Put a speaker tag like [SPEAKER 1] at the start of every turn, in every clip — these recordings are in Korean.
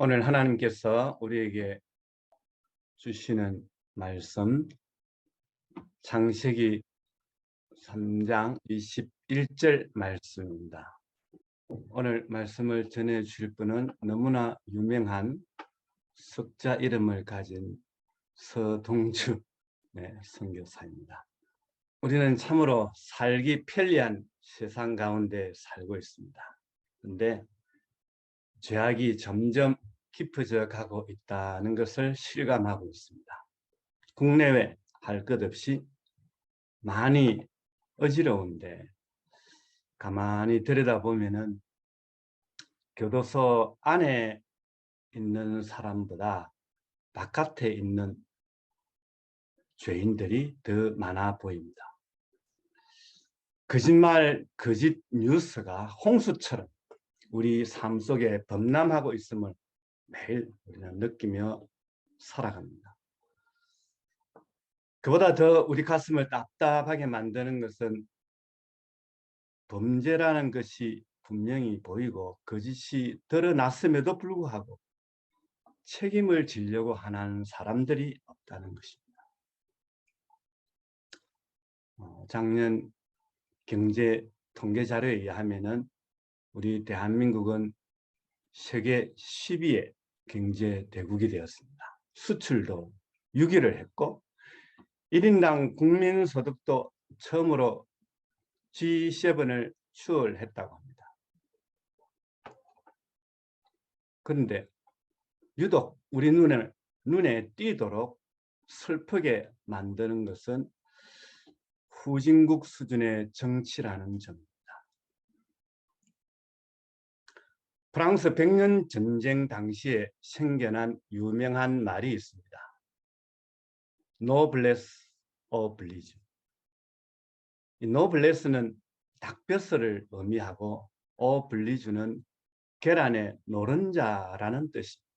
[SPEAKER 1] 오늘 하나님께서 우리에게 주시는 말씀 창세기 3장 21절 말씀입니다. 오늘 말씀을 전해 주실 분은 너무나 유명한 석자 이름을 가진 서동주 선교사입니다. 우리는 참으로 살기 편리한 세상 가운데 살고 있습니다. 그런데 죄악이 점점 깊어져 가고 있다는 것을 실감하고 있습니다. 국내외 할 것 없이 많이 어지러운데 가만히 들여다보면은 교도소 안에 있는 사람보다 바깥에 있는 죄인들이 더 많아 보입니다. 거짓말, 거짓 뉴스가 홍수처럼 우리 삶 속에 범람하고 있음을 매일 우리는 느끼며 살아갑니다. 그보다 더 우리 가슴을 답답하게 만드는 것은 범죄라는 것이 분명히 보이고 거짓이 드러났음에도 불구하고 책임을 지려고 하는 사람들이 없다는 것입니다. 작년 경제 통계 자료에 의하면은 우리 대한민국은 세계 10위의 경제 대국이 되었습니다. 수출도 6위를 했고 1인당 국민소득도 처음으로 G7을 추월했다고 합니다. 그런데 유독 우리 눈에 띄도록 슬프게 만드는 것은 후진국 수준의 정치라는 점입니다. 프랑스 100년 전쟁 당시에 생겨난 유명한 말이 있습니다. 노블레스 오블리주. 이 노블레스는 닭뼈살을 의미하고 오블리주는 계란의 노른자라는 뜻입니다.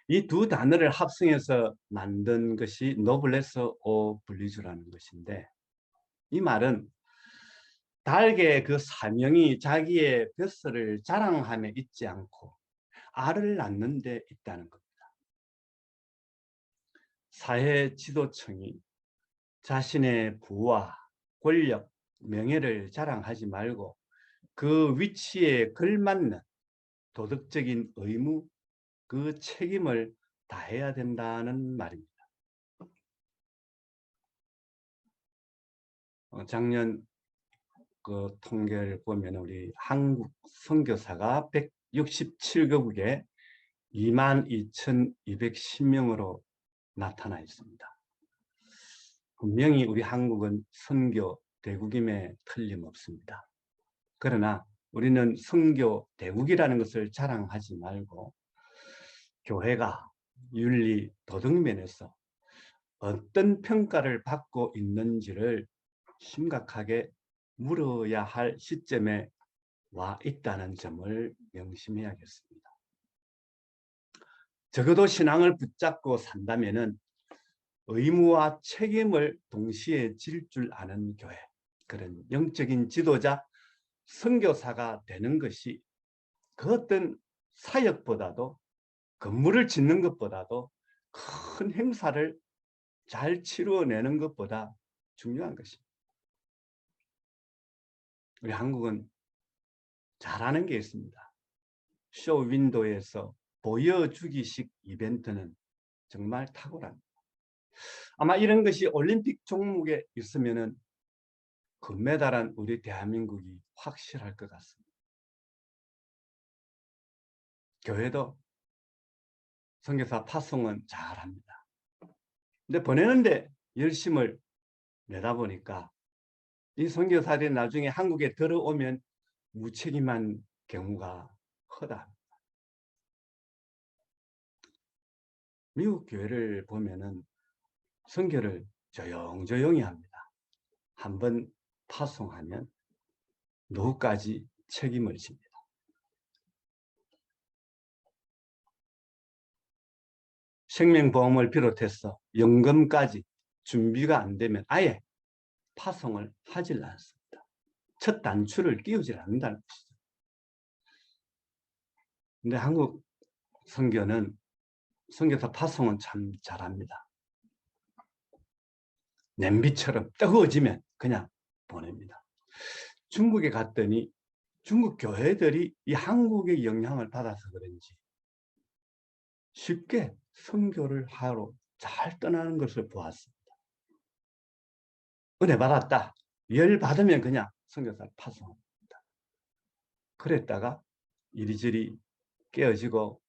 [SPEAKER 1] 이 두 단어를 합성해서 만든 것이 노블레스 오블리주라는 것인데, 이 말은 닭의 그 사명이 자기의 뱃살을 자랑함에 있지 않고 알을 낳는 데 있다는 겁니다. 사회 지도층이 자신의 부와 권력, 명예를 자랑하지 말고 그 위치에 걸맞는 도덕적인 의무, 그 책임을 다해야 된다는 말입니다. 작년 그 통계를 보면 우리 한국 선교사가 167개국에 22,210명으로 나타나 있습니다. 분명히 우리 한국은 선교 대국임에 틀림없습니다. 그러나 우리는 선교 대국이라는 것을 자랑하지 말고 교회가 윤리 도덕 면에서 어떤 평가를 받고 있는지를 심각하게 물어야 할 시점에 와 있다는 점을 명심해야겠습니다. 적어도 신앙을 붙잡고 산다면은 의무와 책임을 동시에 질 줄 아는 교회, 그런 영적인 지도자, 선교사가 되는 것이 그 어떤 사역보다도, 건물을 짓는 것보다도, 큰 행사를 잘 치루어내는 것보다 중요한 것입니다. 우리 한국은 잘하는 게 있습니다. 쇼 윈도에서 보여주기식 이벤트는 정말 탁월합니다. 아마 이런 것이 올림픽 종목에 있으면은 금메달은 우리 대한민국이 확실할 것 같습니다. 교회도 선교사 파송은 잘합니다. 근데 보내는데 열심을 내다 보니까 이 선교사들이 나중에 한국에 들어오면 무책임한 경우가 크다. 미국 교회를 보면은 선교를 조용조용히 합니다. 한번 파송하면 노후까지 책임을 집니다. 생명보험을 비롯해서 연금까지 준비가 안 되면 아예 파송을 하질 않습니다. 첫 단추를 끼우질 않는다는 것이죠. 근데 한국 선교는 선교사 파송은 참 잘합니다. 냄비처럼 뜨거워지면 그냥 보냅니다. 중국에 갔더니 중국 교회들이 이 한국의 영향을 받아서 그런지 쉽게 선교를 하러 잘 떠나는 것을 보았습니다. 은혜 받았다. 열 받으면 그냥 선교사를 파송합니다. 그랬다가 이리저리 깨어지고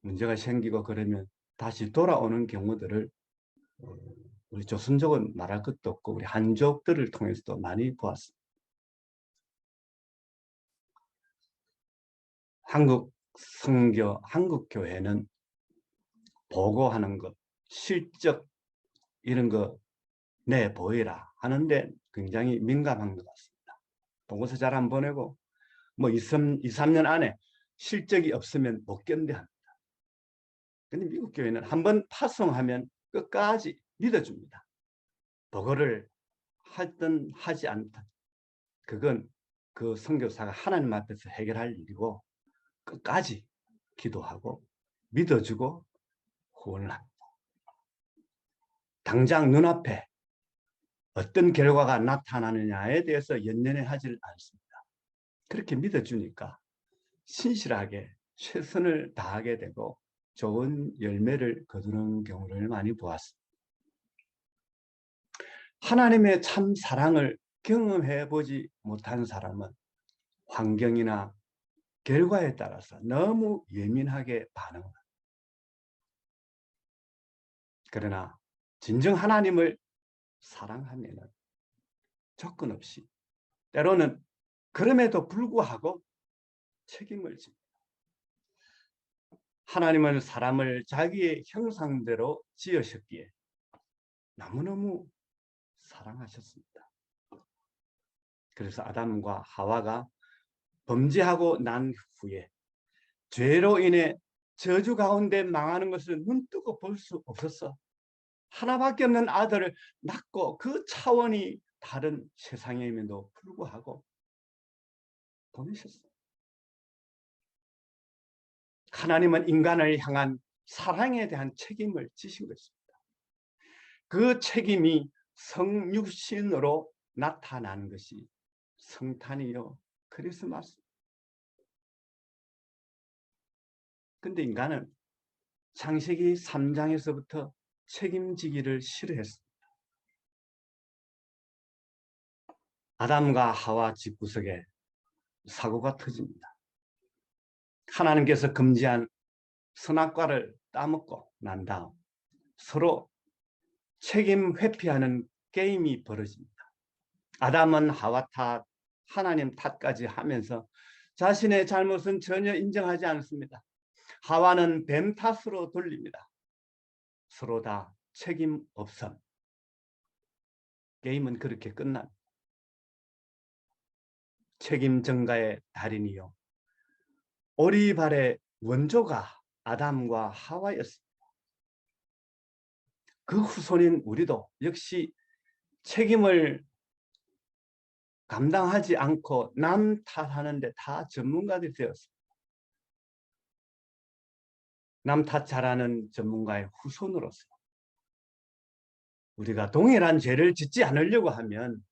[SPEAKER 1] 문제가 생기고 그러면 다시 돌아오는 경우들을 우리 조선족은 말할 것도 없고 우리 한족들을 통해서도 많이 보았습니다. 한국 선교, 한국 교회는 보고하는 것, 실적 이런 거 내보이라 하는데 굉장히 민감한 것 같습니다. 보고서 잘 안 보내고 뭐 2, 3년 안에 실적이 없으면 못 견뎌합니다. 근데 미국 교회는 한번 파송하면 끝까지 믿어줍니다. 보고를 하든 하지 않든 그건 그 선교사가 하나님 앞에서 해결할 일이고 끝까지 기도하고 믿어주고 후원을 합니다. 당장 눈앞에 어떤 결과가 나타나느냐에 대해서 연연해 하질 않습니다. 그렇게 믿어주니까 신실하게 최선을 다하게 되고 좋은 열매를 거두는 경우를 많이 보았습니다. 하나님의 참 사랑을 경험해 보지 못한 사람은 환경이나 결과에 따라서 너무 예민하게 반응합니다. 그러나 진정 하나님을 사랑하면 조건 없이 때로는 그럼에도 불구하고 책임을 집니다. 하나님은 사람을 자기의 형상대로 지으셨기에 너무너무 사랑하셨습니다. 그래서 아담과 하와가 범죄하고 난 후에 죄로 인해 저주 가운데 망하는 것을 눈뜨고 볼 수 없었어. 하나밖에 없는 아들을 낳고 그 차원이 다른 세상임에도 불구하고 보내셨어요. 하나님은 인간을 향한 사랑에 대한 책임을 지신 것입니다. 그 책임이 성육신으로 나타나는 것이 성탄이요 크리스마스. 근데 인간은 창세기 3장에서부터 책임지기를 싫어했습니다. 아담과 하와 집구석에 사고가 터집니다. 하나님께서 금지한 선악과를 따먹고 난 다음 서로 책임 회피하는 게임이 벌어집니다. 아담은 하와 탓, 하나님 탓까지 하면서 자신의 잘못은 전혀 인정하지 않습니다. 하와는 뱀 탓으로 돌립니다. 서로 다 책임 없음. 게임은 그렇게 끝납니다. 책임 전가의 달인이요. 오리발의 원조가 아담과 하와였습니다. 그 후손인 우리도 역시 책임을 감당하지 않고 남 탓하는데 다 전문가들이 되었습니다. 남 탓 잘하는 전문가의 후손으로서 우리가 동일한 죄를 짓지 않으려고 하면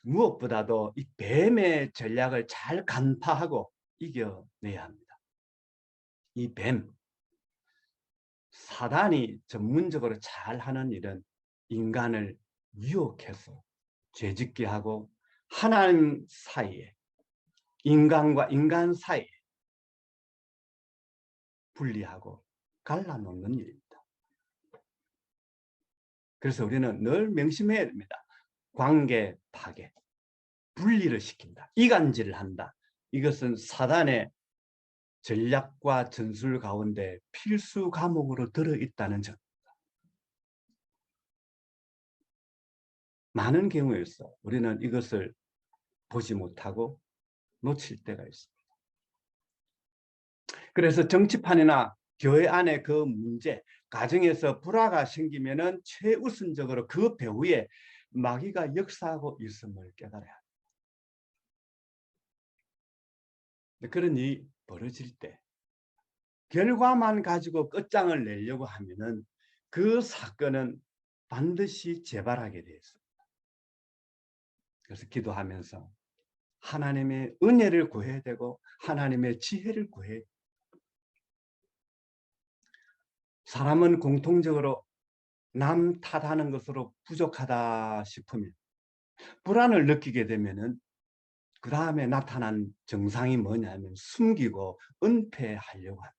[SPEAKER 1] 무엇보다도 이 뱀의 전략을 잘 간파하고 이겨내야 합니다. 이 뱀, 사단이 전문적으로 잘하는 일은 인간을 유혹해서 죄짓게 하고 하나님 사이에, 인간과 인간 사이에 분리하고 갈라놓는 일입니다. 그래서 우리는 늘 명심해야 됩니다. 관계 파괴, 분리를 시킨다, 이간질을 한다. 이것은 사단의 전략과 전술 가운데 필수 과목으로 들어있다는 점. 많은 경우에서 우리는 이것을 보지 못하고 놓칠 때가 있습니다. 그래서 정치판이나 교회 안에 그 문제, 가정에서 불화가 생기면은 최우선적으로 그 배후에 마귀가 역사하고 있음을 깨달아야 합니다. 그런 일이 벌어질 때 결과만 가지고 끝장을 내려고 하면은 그 사건은 반드시 재발하게 되어 있습니다. 그래서 기도하면서 하나님의 은혜를 구해야 되고 하나님의 지혜를 구해야 돼요. 사람은 공통적으로 남 탓하는 것으로 부족하다 싶으면 불안을 느끼게 되면은 그 다음에 나타난 증상이 뭐냐면 숨기고 은폐하려고 합니다.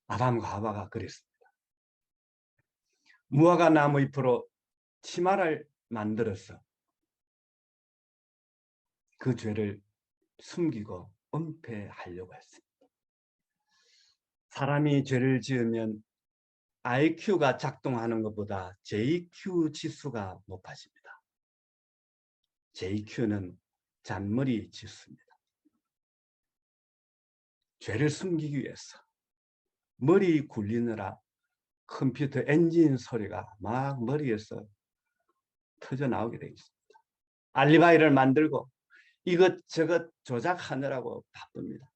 [SPEAKER 1] 아담과 하와가 그랬습니다. 무화과 나무 잎으로 치마를 만들어서 그 죄를 숨기고 은폐하려고 했습니다. 사람이 죄를 지으면 IQ가 작동하는 것보다 JQ 지수가 높아집니다. JQ는 잔머리 지수입니다. 죄를 숨기기 위해서 머리 굴리느라 컴퓨터 엔진 소리가 막 머리에서 터져 나오게 되어 있습니다. 알리바이를 만들고 이것저것 조작하느라고 바쁩니다.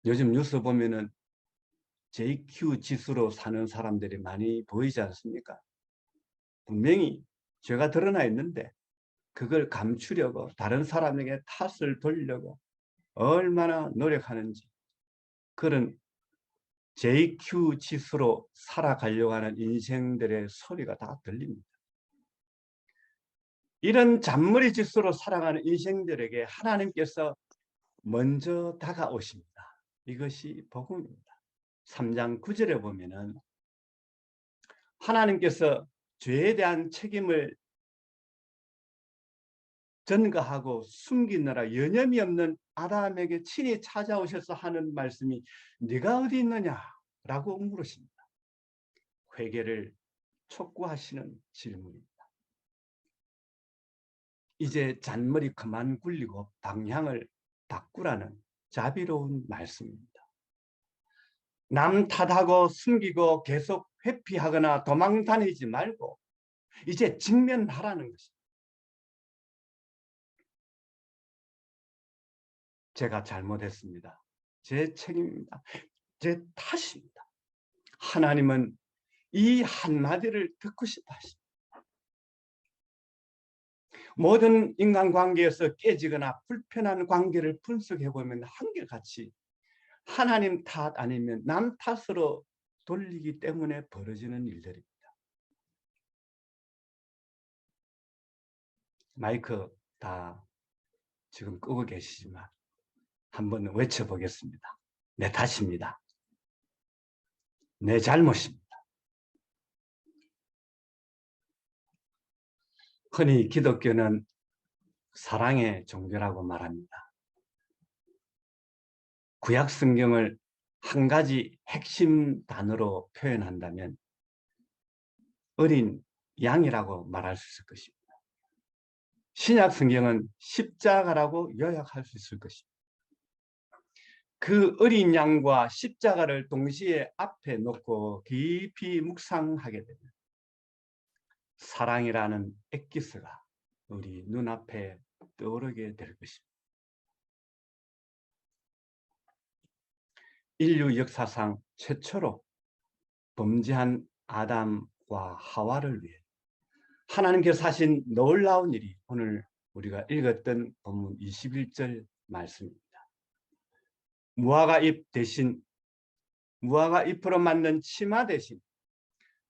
[SPEAKER 1] 요즘 뉴스 보면은 JQ 지수로 사는 사람들이 많이 보이지 않습니까? 분명히 죄가 드러나 있는데 그걸 감추려고 다른 사람에게 탓을 돌리려고 얼마나 노력하는지 그런 JQ 지수로 살아가려고 하는 인생들의 소리가 다 들립니다. 이런 잔머리 지수로 살아가는 인생들에게 하나님께서 먼저 다가오십니다. 이것이 복음입니다. 3장 9절에 보면은 하나님께서 죄에 대한 책임을 전가하고 숨기느라 여념이 없는 아담에게 친히 찾아오셔서 하는 말씀이 네가 어디 있느냐라고 물으십니다. 회개를 촉구하시는 질문입니다. 이제 잔머리 그만 굴리고 방향을 바꾸라는 자비로운 말씀입니다. 남 탓하고 숨기고 계속 회피하거나 도망 다니지 말고 이제 직면하라는 것입니다. 제가 잘못했습니다. 제 책임입니다. 제 탓입니다. 하나님은 이 한마디를 듣고 싶어 하십니다. 모든 인간관계에서 깨지거나 불편한 관계를 분석해보면 한결같이 하나님 탓 아니면 남 탓으로 돌리기 때문에 벌어지는 일들입니다. 마이크 다 지금 끄고 계시지만 한번 외쳐보겠습니다. 내 탓입니다. 내 잘못입니다. 흔히 기독교는 사랑의 종교라고 말합니다. 구약 성경을 한 가지 핵심 단어로 표현한다면 어린 양이라고 말할 수 있을 것입니다. 신약 성경은 십자가라고 요약할 수 있을 것입니다. 그 어린 양과 십자가를 동시에 앞에 놓고 깊이 묵상하게 되면 사랑이라는 엑기스가 우리 눈앞에 떠오르게 될 것입니다. 인류 역사상 최초로 범죄한 아담과 하와를 위해 하나님께서 하신 놀라운 일이 오늘 우리가 읽었던 본문 21절 말씀입니다. 무화과 잎 대신 무화과 잎으로 만든 치마 대신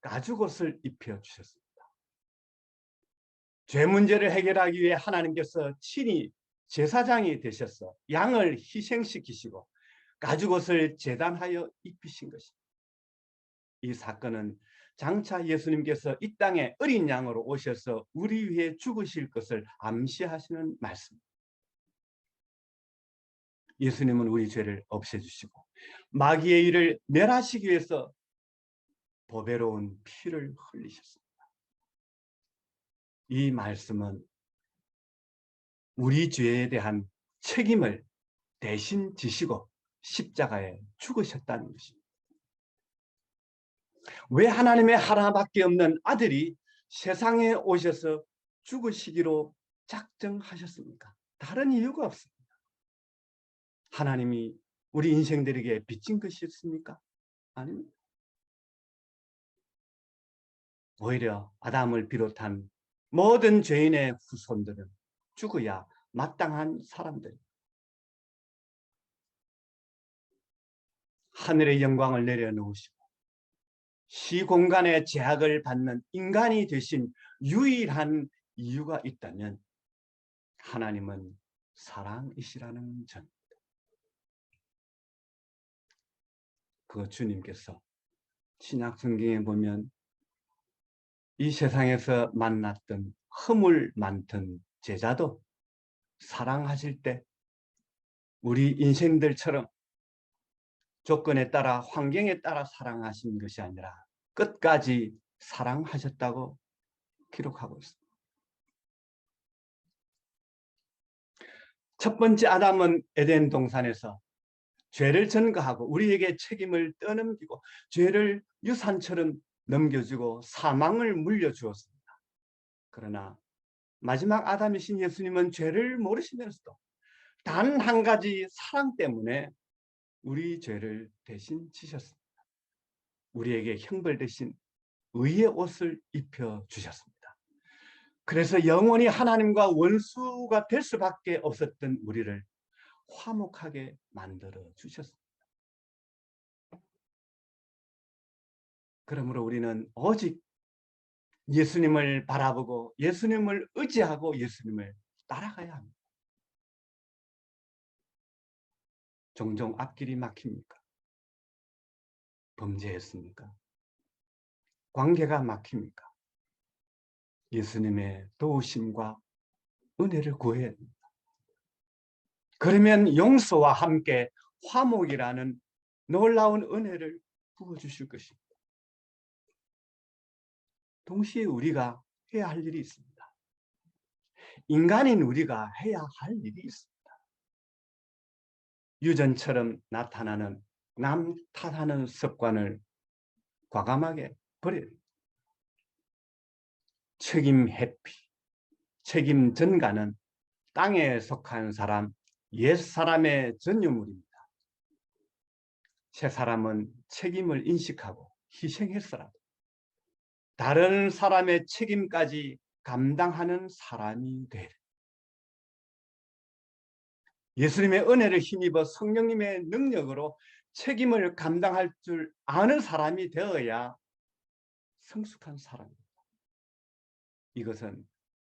[SPEAKER 1] 가죽옷을 입혀주셨습니다. 죄 문제를 해결하기 위해 하나님께서 친히 제사장이 되셔서 양을 희생시키시고 가죽옷을 제단하여 입히신 것입니다. 이 사건은 장차 예수님께서 이 땅에 어린 양으로 오셔서 우리 위해 죽으실 것을 암시하시는 말씀입니다. 예수님은 우리 죄를 없애주시고 마귀의 일을 멸하시기 위해서 보배로운 피를 흘리셨습니다. 이 말씀은 우리 죄에 대한 책임을 대신 지시고 십자가에 죽으셨다는 것입니다. 왜 하나님의 하나밖에 없는 아들이 세상에 오셔서 죽으시기로 작정하셨습니까? 다른 이유가 없습니다. 하나님이 우리 인생들에게 빚진 것이 있습니까? 아닙니다. 오히려 아담을 비롯한 모든 죄인의 후손들은 죽어야 마땅한 사람들, 하늘의 영광을 내려놓으시고 시공간의 제약을 받는 인간이 되신 유일한 이유가 있다면 하나님은 사랑이시라는 점. 그 주님께서 신약 성경에 보면 이 세상에서 만났던 허물 많던 제자도 사랑하실 때 우리 인생들처럼 조건에 따라 환경에 따라 사랑하신 것이 아니라 끝까지 사랑하셨다고 기록하고 있습니다. 첫 번째 아담은 에덴 동산에서 죄를 전가하고 우리에게 책임을 떠넘기고 죄를 유산처럼 넘겨주고 사망을 물려주었습니다. 그러나 마지막 아담이신 예수님은 죄를 모르시면서도 단 한 가지 사랑 때문에 우리 죄를 대신 지셨습니다. 우리에게 형벌 대신 의의 옷을 입혀주셨습니다. 그래서 영원히 하나님과 원수가 될 수밖에 없었던 우리를 화목하게 만들어 주셨습니다. 그러므로 우리는 오직 예수님을 바라보고 예수님을 의지하고 예수님을 따라가야 합니다. 종종 앞길이 막힙니까? 범죄했습니까? 관계가 막힙니까? 예수님의 도우심과 은혜를 구해야 합니다. 그러면 용서와 함께 화목이라는 놀라운 은혜를 부어주실 것입니다. 동시에 우리가 해야 할 일이 있습니다. 인간인 우리가 해야 할 일이 있습니다. 유전처럼 나타나는 남 탓하는 습관을 과감하게 버려야 됩니다. 책임 회피, 책임 전가는 땅에 속한 사람, 옛사람의 전유물입니다. 새사람은 책임을 인식하고 희생했어라도 다른 사람의 책임까지 감당하는 사람이 되라. 예수님의 은혜를 힘입어 성령님의 능력으로 책임을 감당할 줄 아는 사람이 되어야 성숙한 사람입니다. 이것은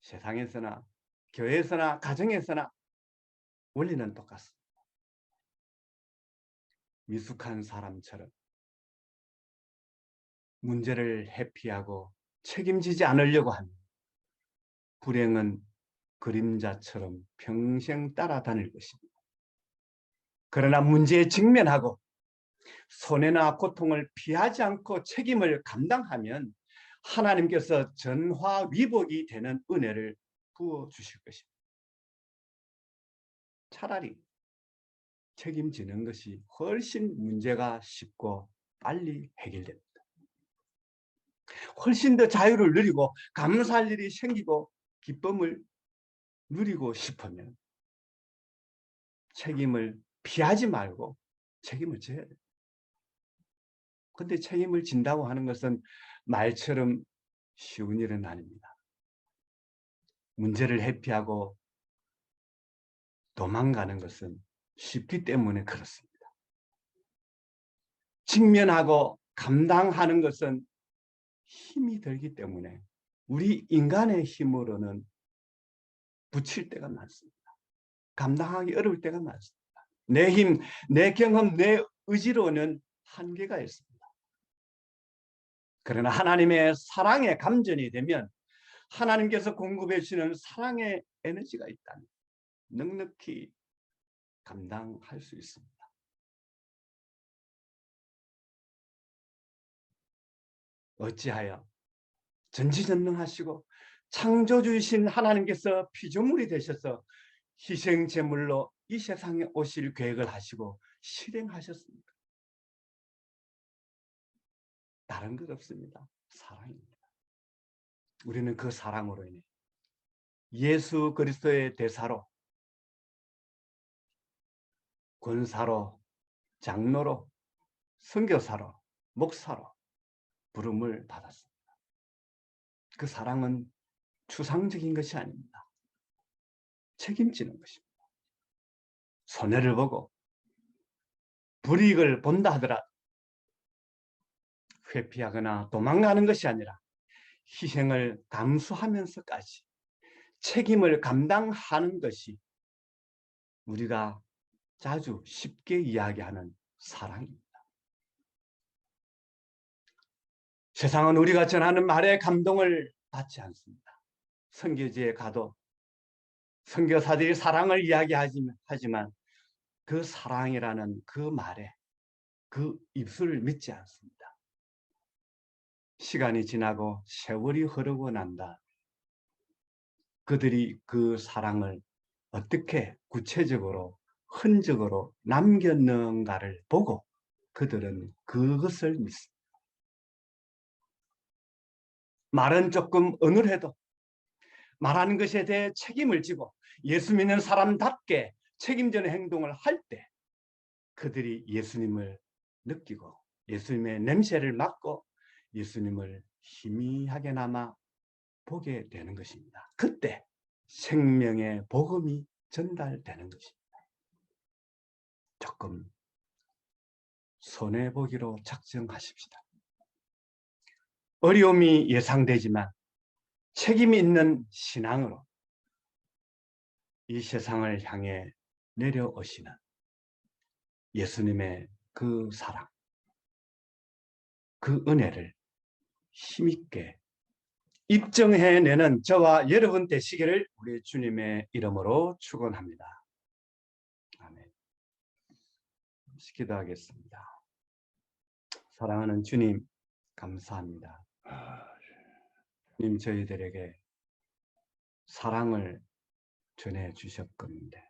[SPEAKER 1] 세상에서나 교회에서나 가정에서나 원리는 똑같습니다. 미숙한 사람처럼 문제를 회피하고 책임지지 않으려고 하면 불행은 그림자처럼 평생 따라다닐 것입니다. 그러나 문제에 직면하고 손해나 고통을 피하지 않고 책임을 감당하면 하나님께서 전화위복이 되는 은혜를 부어주실 것입니다. 차라리 책임지는 것이 훨씬 문제가 쉽고 빨리 해결됩니다. 훨씬 더 자유를 누리고 감사할 일이 생기고 기쁨을 누리고 싶으면 책임을 피하지 말고 책임을 져야 돼요. 그런데 책임을 진다고 하는 것은 말처럼 쉬운 일은 아닙니다. 문제를 회피하고 도망가는 것은 쉽기 때문에 그렇습니다. 직면하고 감당하는 것은 힘이 들기 때문에 우리 인간의 힘으로는 붙일 때가 많습니다. 감당하기 어려울 때가 많습니다. 내 힘, 내 경험, 내 의지로는 한계가 있습니다. 그러나 하나님의 사랑의 감전이 되면 하나님께서 공급해 주시는 사랑의 에너지가 있다면 넉넉히 감당할 수 있습니다. 어찌하여 전지전능하시고 창조주이신 하나님께서 피조물이 되셔서 희생제물로 이 세상에 오실 계획을 하시고 실행하셨습니다. 다른 것 없습니다. 사랑입니다. 우리는 그 사랑으로 인해 예수 그리스도의 대사로 권사로, 장로로, 선교사로, 목사로 부름을 받았습니다. 그 사랑은 추상적인 것이 아닙니다. 책임지는 것입니다. 손해를 보고 불이익을 본다 하더라도 회피하거나 도망가는 것이 아니라 희생을 감수하면서까지 책임을 감당하는 것이 우리가 자주 쉽게 이야기하는 사랑입니다. 세상은 우리가 전하는 말에 감동을 받지 않습니다. 선교지에 가도 선교사들이 사랑을 이야기하지만 그 사랑이라는 그 말에 그 입술을 믿지 않습니다. 시간이 지나고 세월이 흐르고 난다. 그들이 그 사랑을 어떻게 구체적으로 흔적으로 남겼는가를 보고 그들은 그것을 믿습니다. 말은 조금 어눌해도 말하는 것에 대해 책임을 지고 예수 믿는 사람답게 책임지는 행동을 할 때 그들이 예수님을 느끼고 예수님의 냄새를 맡고 예수님을 희미하게나마 보게 되는 것입니다. 그때 생명의 복음이 전달되는 것입니다. 조금 손해보기로 작정하십시다. 어려움이 예상되지만 책임이 있는 신앙으로 이 세상을 향해 내려오시는 예수님의 그 사랑, 그 은혜를 힘있게 입증해내는 저와 여러분 되시기를 우리 주님의 이름으로 축원합니다. 아멘. 기도하겠습니다. 사랑하는 주님, 감사합니다. 주님, 저희들에게 사랑을 전해 주셨건데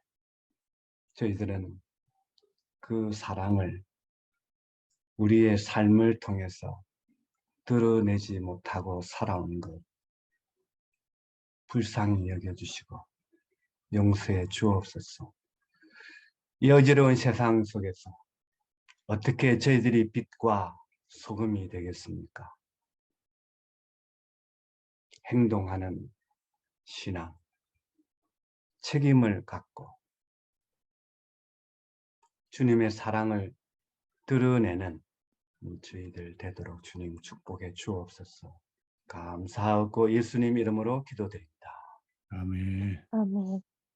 [SPEAKER 1] 저희들은 그 사랑을 우리의 삶을 통해서 드러내지 못하고 살아온 것 불쌍히 여겨주시고 용서해 주옵소서. 이 어지러운 세상 속에서 어떻게 저희들이 빛과 소금이 되겠습니까? 행동하는 신앙, 책임을 갖고 주님의 사랑을 드러내는 저희들 되도록 주님 축복해 주옵소서. 감사하고 예수님 이름으로 기도드립니다.
[SPEAKER 2] 아멘.
[SPEAKER 3] 아멘.